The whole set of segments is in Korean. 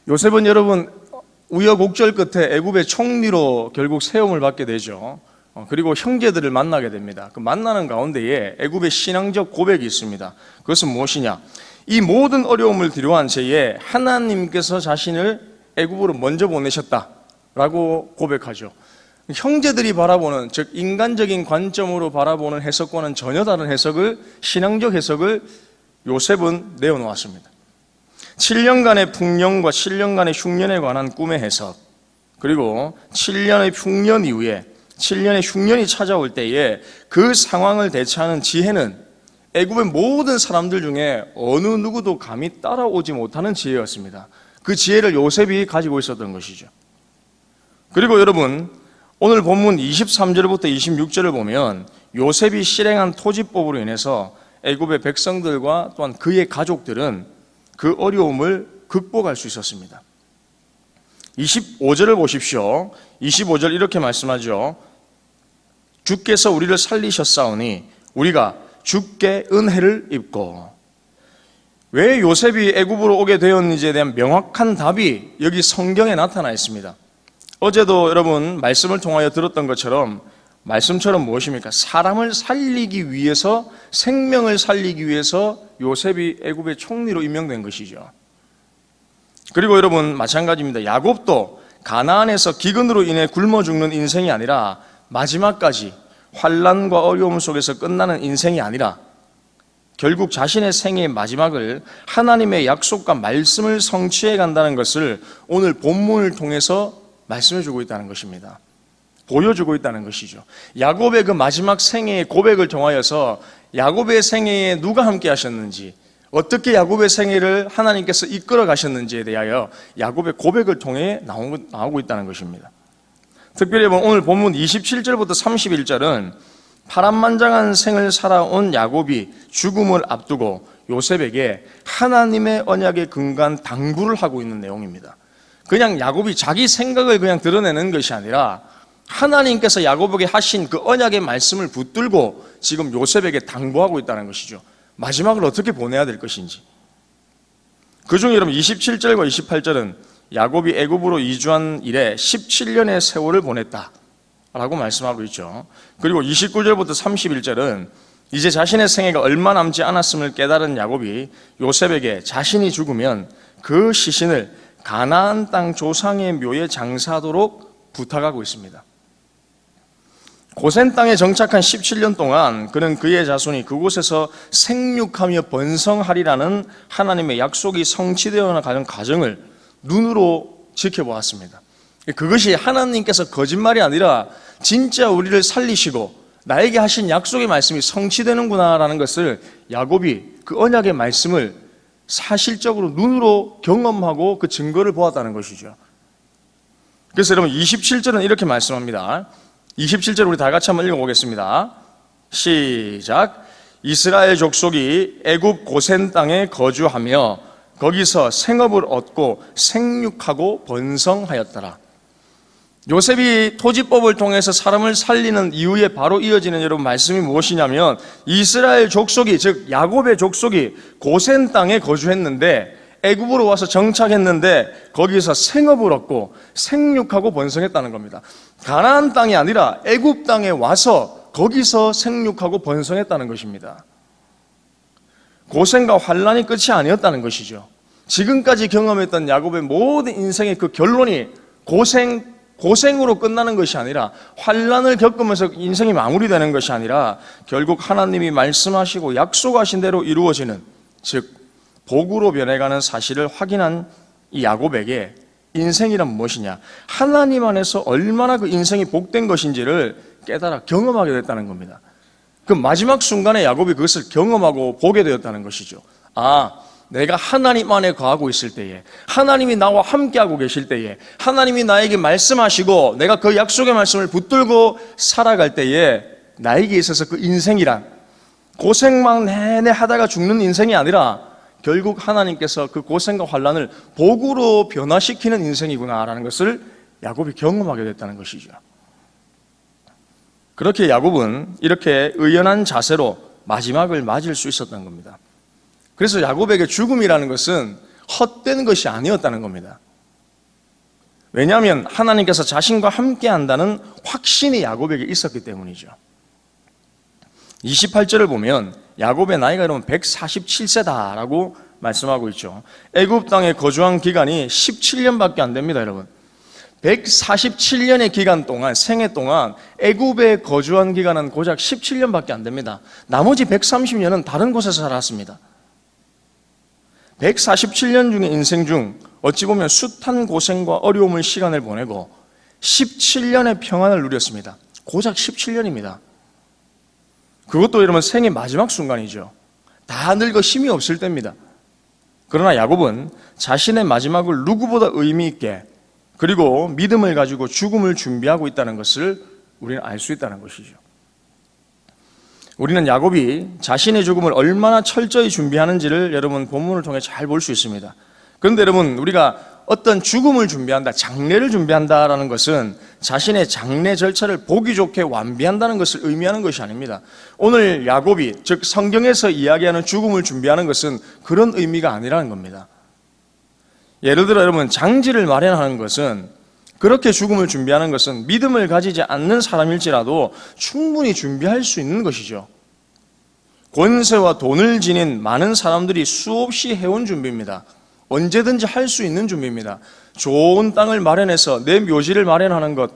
요셉은 여러분 우여곡절 끝에 애굽의 총리로 결국 세움을 받게 되죠. 그리고 형제들을 만나게 됩니다. 그 만나는 가운데에 애굽의 신앙적 고백이 있습니다. 그것은 무엇이냐? 이 모든 어려움을 뒤로한 채에 하나님께서 자신을 애굽으로 먼저 보내셨다라고 고백하죠. 형제들이 바라보는, 즉 인간적인 관점으로 바라보는 해석과는 전혀 다른 해석을, 신앙적 해석을 요셉은 내어놓았습니다. 7년간의 풍년과 7년간의 흉년에 관한 꿈의 해석, 그리고 7년의 풍년 이후에 7년의 흉년이 찾아올 때에 그 상황을 대처하는 지혜는 애굽의 모든 사람들 중에 어느 누구도 감히 따라오지 못하는 지혜였습니다. 그 지혜를 요셉이 가지고 있었던 것이죠. 그리고 여러분, 오늘 본문 23절부터 26절을 보면 요셉이 실행한 토지법으로 인해서 애굽의 백성들과 또한 그의 가족들은 그 어려움을 극복할 수 있었습니다. 25절을 보십시오. 25절 이렇게 말씀하죠. 주께서 우리를 살리셨사오니 우리가 주께 은혜를 입고. 왜 요셉이 애굽으로 오게 되었는지에 대한 명확한 답이 여기 성경에 나타나 있습니다. 어제도 여러분 말씀을 통하여 들었던 것처럼, 말씀처럼 무엇입니까? 사람을 살리기 위해서, 생명을 살리기 위해서 요셉이 애굽의 총리로 임명된 것이죠. 그리고 여러분 마찬가지입니다. 야곱도 가나안에서 기근으로 인해 굶어 죽는 인생이 아니라 마지막까지 환난과 어려움 속에서 끝나는 인생이 아니라 결국 자신의 생애의 마지막을 하나님의 약속과 말씀을 성취해 간다는 것을 오늘 본문을 통해서 말씀해 주고 있다는 것입니다. 보여주고 있다는 것이죠. 야곱의 그 마지막 생애의 고백을 통하여서 야곱의 생애에 누가 함께 하셨는지, 어떻게 야곱의 생애를 하나님께서 이끌어 가셨는지에 대하여 야곱의 고백을 통해 나오고 있다는 것입니다. 특별히 오늘 본문 27절부터 31절은 파란만장한 생을 살아온 야곱이 죽음을 앞두고 요셉에게 하나님의 언약에 근거한 당부를 하고 있는 내용입니다. 그냥 야곱이 자기 생각을 그냥 드러내는 것이 아니라 하나님께서 야곱에게 하신 그 언약의 말씀을 붙들고 지금 요셉에게 당부하고 있다는 것이죠. 마지막을 어떻게 보내야 될 것인지. 그중에 여러분 27절과 28절은 야곱이 애굽으로 이주한 이래 17년의 세월을 보냈다라고 말씀하고 있죠. 그리고 29절부터 31절은 이제 자신의 생애가 얼마 남지 않았음을 깨달은 야곱이 요셉에게 자신이 죽으면 그 시신을 가나안 땅 조상의 묘에 장사하도록 부탁하고 있습니다. 고센 땅에 정착한 17년 동안 그는 그의 자손이 그곳에서 생육하며 번성하리라는 하나님의 약속이 성취되어 나가는 과정을 눈으로 지켜보았습니다. 그것이 하나님께서 거짓말이 아니라 진짜 우리를 살리시고 나에게 하신 약속의 말씀이 성취되는구나라는 것을 야곱이 그 언약의 말씀을 사실적으로 눈으로 경험하고 그 증거를 보았다는 것이죠. 그래서 여러분 27절은 이렇게 말씀합니다. 27절 우리 다 같이 한번 읽어보겠습니다. 시작. 이스라엘 족속이 애굽 고센 땅에 거주하며 거기서 생업을 얻고 생육하고 번성하였더라. 요셉이 토지법을 통해서 사람을 살리는 이후에 바로 이어지는 여러분 말씀이 무엇이냐면 이스라엘 족속이, 즉 야곱의 족속이 고센 땅에 거주했는데 애굽으로 와서 정착했는데 거기서 생업을 얻고 생육하고 번성했다는 겁니다. 가나안 땅이 아니라 애굽 땅에 와서 거기서 생육하고 번성했다는 것입니다. 고생과 환난이 끝이 아니었다는 것이죠. 지금까지 경험했던 야곱의 모든 인생의 그 결론이 고생으로 끝나는 것이 아니라 환난을 겪으면서 인생이 마무리되는 것이 아니라 결국 하나님이 말씀하시고 약속하신 대로 이루어지는, 즉 복으로 변해가는 사실을 확인한 이 야곱에게 인생이란 무엇이냐, 하나님 안에서 얼마나 그 인생이 복된 것인지를 깨달아 경험하게 됐다는 겁니다. 그 마지막 순간에 야곱이 그것을 경험하고 보게 되었다는 것이죠. 아, 내가 하나님 안에 거하고 있을 때에, 하나님이 나와 함께하고 계실 때에, 하나님이 나에게 말씀하시고 내가 그 약속의 말씀을 붙들고 살아갈 때에 나에게 있어서 그 인생이란 고생만 내내 하다가 죽는 인생이 아니라 결국 하나님께서 그 고생과 환난을 복으로 변화시키는 인생이구나라는 것을 야곱이 경험하게 됐다는 것이죠. 그렇게 야곱은 이렇게 의연한 자세로 마지막을 맞을 수 있었던 겁니다. 그래서 야곱에게 죽음이라는 것은 헛된 것이 아니었다는 겁니다. 왜냐하면 하나님께서 자신과 함께 한다는 확신이 야곱에게 있었기 때문이죠. 28절을 보면 야곱의 나이가 여러분 147세다라고 말씀하고 있죠. 애굽 땅에 거주한 기간이 17년밖에 안 됩니다, 여러분. 147년의 기간 동안, 생애 동안 애굽에 거주한 기간은 고작 17년밖에 안 됩니다. 나머지 130년은 다른 곳에서 살았습니다. 147년 중의 인생 중 어찌 보면 숱한 고생과 어려움을 시간을 보내고 17년의 평안을 누렸습니다. 고작 17년입니다. 그것도 여러분 생의 마지막 순간이죠. 다 늙어 힘이 없을 때입니다. 그러나 야곱은 자신의 마지막을 누구보다 의미 있게 그리고 믿음을 가지고 죽음을 준비하고 있다는 것을 우리는 알 수 있다는 것이죠. 우리는 야곱이 자신의 죽음을 얼마나 철저히 준비하는지를 여러분 본문을 통해 잘 볼 수 있습니다. 그런데 여러분, 우리가 어떤 죽음을 준비한다, 장례를 준비한다라는 것은 자신의 장례 절차를 보기 좋게 완비한다는 것을 의미하는 것이 아닙니다. 오늘 야곱이, 즉 성경에서 이야기하는 죽음을 준비하는 것은 그런 의미가 아니라는 겁니다. 예를 들어 여러분, 장지를 마련하는 것은, 그렇게 죽음을 준비하는 것은 믿음을 가지지 않는 사람일지라도 충분히 준비할 수 있는 것이죠. 권세와 돈을 지닌 많은 사람들이 수없이 해온 준비입니다. 언제든지 할 수 있는 준비입니다. 좋은 땅을 마련해서 내 묘지를 마련하는 것,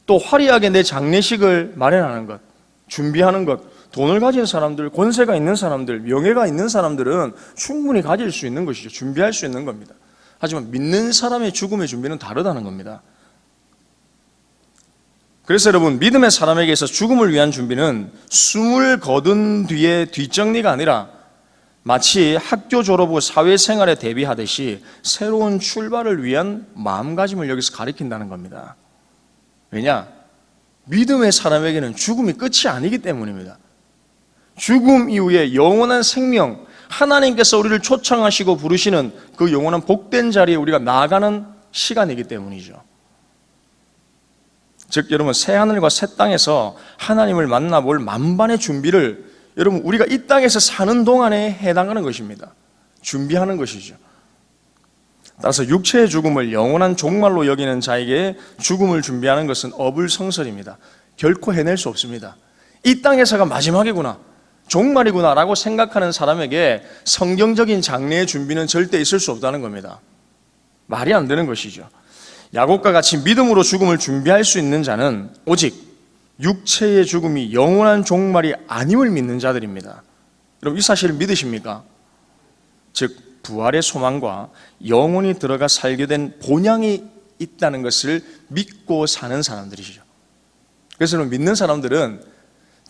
또 화려하게 내 장례식을 마련하는 것, 준비하는 것, 돈을 가진 사람들, 권세가 있는 사람들, 명예가 있는 사람들은 충분히 가질 수 있는 것이죠. 준비할 수 있는 겁니다. 하지만 믿는 사람의 죽음의 준비는 다르다는 겁니다. 그래서 여러분, 믿음의 사람에게 있어서 죽음을 위한 준비는 숨을 거둔 뒤에 뒷정리가 아니라 마치 학교 졸업 후 사회생활에 대비하듯이 새로운 출발을 위한 마음가짐을 여기서 가리킨다는 겁니다. 왜냐? 믿음의 사람에게는 죽음이 끝이 아니기 때문입니다. 죽음 이후에 영원한 생명, 하나님께서 우리를 초청하시고 부르시는 그 영원한 복된 자리에 우리가 나아가는 시간이기 때문이죠. 즉 여러분, 새하늘과 새 땅에서 하나님을 만나볼 만반의 준비를 여러분, 우리가 이 땅에서 사는 동안에 해당하는 것입니다. 준비하는 것이죠. 따라서 육체의 죽음을 영원한 종말로 여기는 자에게 죽음을 준비하는 것은 어불성설입니다. 결코 해낼 수 없습니다. 이 땅에서가 마지막이구나, 종말이구나 라고 생각하는 사람에게 성경적인 장래의 준비는 절대 있을 수 없다는 겁니다. 말이 안 되는 것이죠. 야곱과 같이 믿음으로 죽음을 준비할 수 있는 자는 오직 육체의 죽음이 영원한 종말이 아님을 믿는 자들입니다. 여러분, 이 사실을 믿으십니까? 즉 부활의 소망과 영원히 들어가 살게 된 본향이 있다는 것을 믿고 사는 사람들이시죠. 그래서 여러분, 믿는 사람들은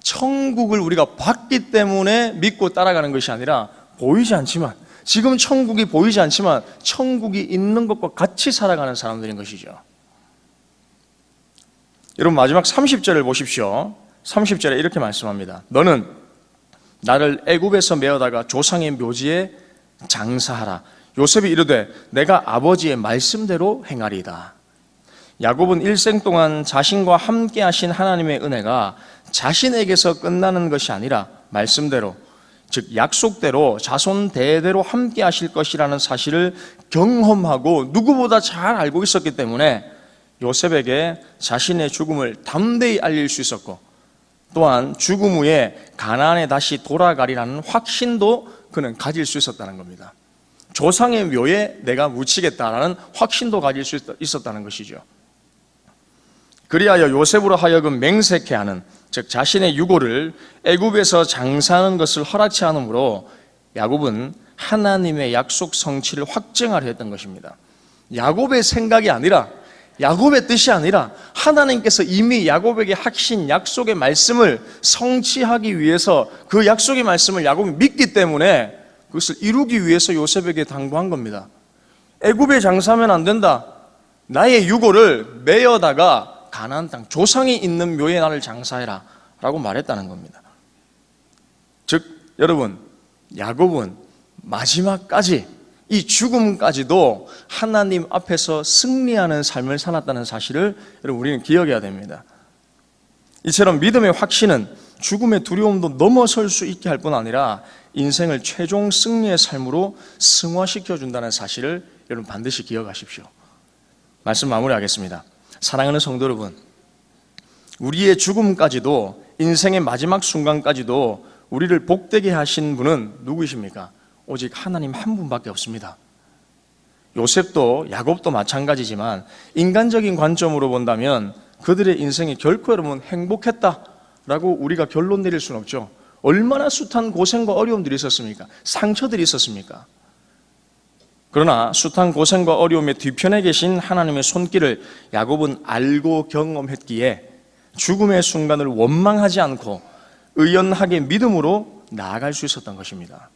천국을 우리가 봤기 때문에 믿고 따라가는 것이 아니라 보이지 않지만, 지금 천국이 보이지 않지만 천국이 있는 것과 같이 살아가는 사람들인 것이죠. 여러분, 마지막 30절을 보십시오. 30절에 이렇게 말씀합니다. 너는 나를 애굽에서 메어다가 조상의 묘지에 장사하라. 요셉이 이르되 내가 아버지의 말씀대로 행하리이다. 야곱은 일생 동안 자신과 함께 하신 하나님의 은혜가 자신에게서 끝나는 것이 아니라 말씀대로, 즉 약속대로 자손 대대로 함께 하실 것이라는 사실을 경험하고 누구보다 잘 알고 있었기 때문에 요셉에게 자신의 죽음을 담대히 알릴 수 있었고, 또한 죽음 후에 가나안에 다시 돌아가리라는 확신도 그는 가질 수 있었다는 겁니다. 조상의 묘에 내가 묻히겠다라는 확신도 가질 수 있었다는 것이죠. 그리하여 요셉으로 하여금 맹세케 하는, 즉 자신의 유고를 애굽에서 장사하는 것을 허락치 않으므로 야곱은 하나님의 약속 성취를 확증하려 했던 것입니다. 야곱의 생각이 아니라, 야곱의 뜻이 아니라 하나님께서 이미 야곱에게 하신 약속의 말씀을 성취하기 위해서 그 약속의 말씀을 야곱이 믿기 때문에 그것을 이루기 위해서 요셉에게 당부한 겁니다. 애굽에 장사하면 안 된다. 나의 유고를 메어다가 가나안 땅, 조상이 있는 묘에 나를 장사해라 라고 말했다는 겁니다. 즉 여러분, 야곱은 마지막까지, 이 죽음까지도 하나님 앞에서 승리하는 삶을 살았다는 사실을 여러분, 우리는 기억해야 됩니다. 이처럼 믿음의 확신은 죽음의 두려움도 넘어설 수 있게 할 뿐 아니라 인생을 최종 승리의 삶으로 승화시켜 준다는 사실을 여러분 반드시 기억하십시오. 말씀 마무리하겠습니다. 사랑하는 성도 여러분, 우리의 죽음까지도, 인생의 마지막 순간까지도 우리를 복되게 하신 분은 누구이십니까? 오직 하나님 한 분밖에 없습니다. 요셉도 야곱도 마찬가지지만 인간적인 관점으로 본다면 그들의 인생이 결코 여러분 행복했다라고 우리가 결론 내릴 수는 없죠. 얼마나 숱한 고생과 어려움들이 있었습니까? 상처들이 있었습니까? 그러나 숱한 고생과 어려움의 뒤편에 계신 하나님의 손길을 야곱은 알고 경험했기에 죽음의 순간을 원망하지 않고 의연하게 믿음으로 나아갈 수 있었던 것입니다.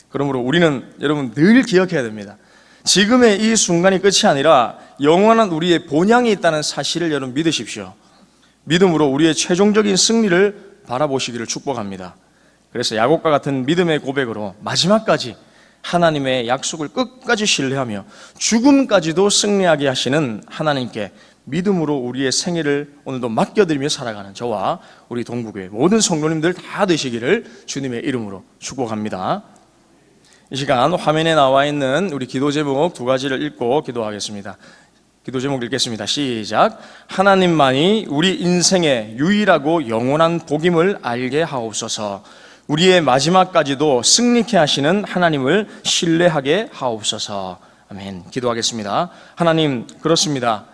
그러므로 우리는 여러분 늘 기억해야 됩니다. 지금의 이 순간이 끝이 아니라 영원한 우리의 본향이 있다는 사실을 여러분 믿으십시오. 믿음으로 우리의 최종적인 승리를 바라보시기를 축복합니다. 그래서 야곱과 같은 믿음의 고백으로 마지막까지 하나님의 약속을 끝까지 신뢰하며 죽음까지도 승리하게 하시는 하나님께 믿음으로 우리의 생애를 오늘도 맡겨드리며 살아가는 저와 우리 동부교회 모든 성도님들 다 되시기를 주님의 이름으로 축복합니다. 이 시간 화면에 나와 있는 우리 기도 제목 두 가지를 읽고 기도하겠습니다. 기도 제목 읽겠습니다. 시작. 하나님만이 우리 인생의 유일하고 영원한 복임을 알게 하옵소서. 우리의 마지막까지도 승리케 하시는 하나님을 신뢰하게 하옵소서. 아멘. 기도하겠습니다. 하나님, 그렇습니다.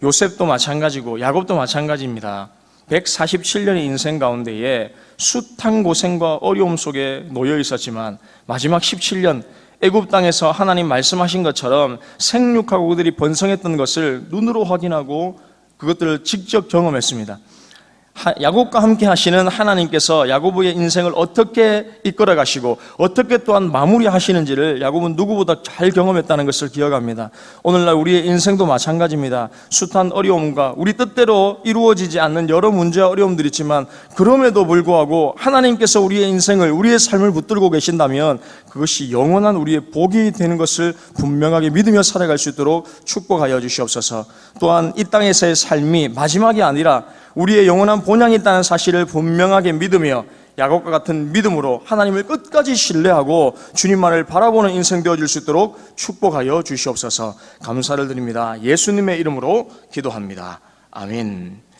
요셉도 마찬가지고 야곱도 마찬가지입니다. 147년의 인생 가운데에 숱한 고생과 어려움 속에 놓여 있었지만 마지막 17년 애굽 땅에서 하나님 말씀하신 것처럼 생육하고 그들이 번성했던 것을 눈으로 확인하고 그것들을 직접 경험했습니다. 야곱과 함께 하시는 하나님께서 야곱의 인생을 어떻게 이끌어 가시고 어떻게 또한 마무리하시는지를 야곱은 누구보다 잘 경험했다는 것을 기억합니다. 오늘날 우리의 인생도 마찬가지입니다. 숱한 어려움과 우리 뜻대로 이루어지지 않는 여러 문제와 어려움들이 있지만 그럼에도 불구하고 하나님께서 우리의 인생을, 우리의 삶을 붙들고 계신다면 그것이 영원한 우리의 복이 되는 것을 분명하게 믿으며 살아갈 수 있도록 축복하여 주시옵소서. 또한 이 땅에서의 삶이 마지막이 아니라 우리의 영원한 본향이 있다는 사실을 분명하게 믿으며 야곱과 같은 믿음으로 하나님을 끝까지 신뢰하고 주님만을 바라보는 인생 되어질 수 있도록 축복하여 주시옵소서. 감사를 드립니다. 예수님의 이름으로 기도합니다. 아멘.